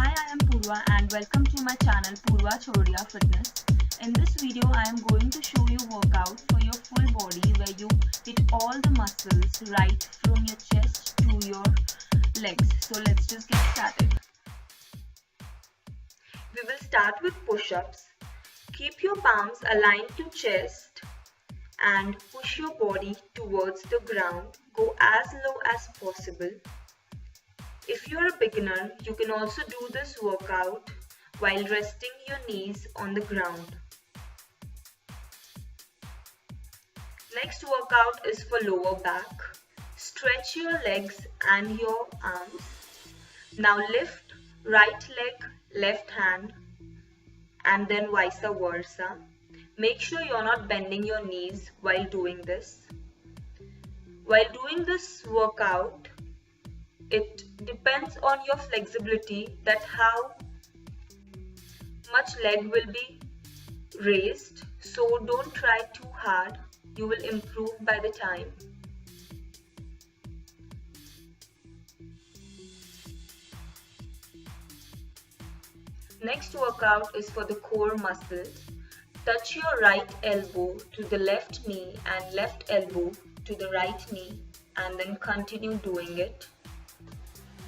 Hi, I am Purva and welcome to my channel Purva Chodia Fitness. In this video, I am going to show you workout for your full body where you hit all the muscles right from your chest to your legs. So let's just get started. We will start with push-ups. Keep your palms aligned to chest and push your body towards the ground. Go as low as possible. If you are a beginner, you can also do this workout while resting your knees on the ground. Next workout is for lower back. Stretch your legs and your arms. Now lift right leg, left hand, and then vice versa. Make sure you're not bending your knees while doing this. While doing this workout, it depends on your flexibility that how much leg will be raised. So don't try too hard. You will improve by the time. Next workout is for the core muscles. Touch your right elbow to the left knee and left elbow to the right knee and then continue doing it.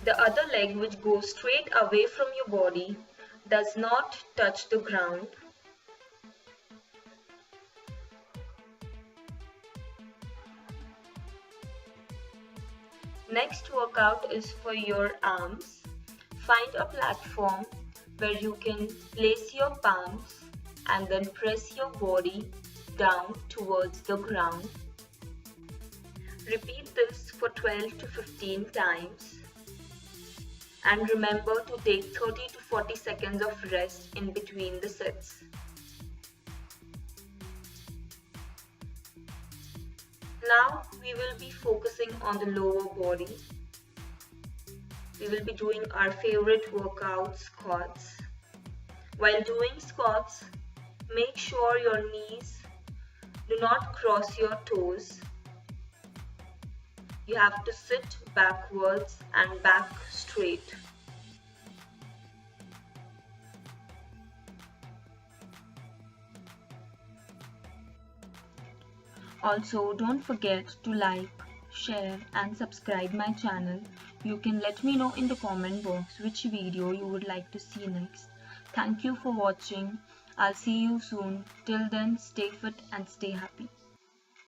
The other leg, which goes straight away from your body, does not touch the ground. Next workout is for your arms. Find a platform where you can place your palms and then press your body down towards the ground. Repeat this for 12 to 15 times. And remember to take 30 to 40 seconds of rest in between the sets. Now we will be focusing on the lower body. We will be doing our favorite workout, squats. While doing squats, make sure your knees do not cross your toes. You have to sit backwards and back straight. Also, don't forget to like, share and subscribe my channel. You can let me know in the comment box which video you would like to see next. Thank you for watching. I'll see you soon. Till then, stay fit and stay happy.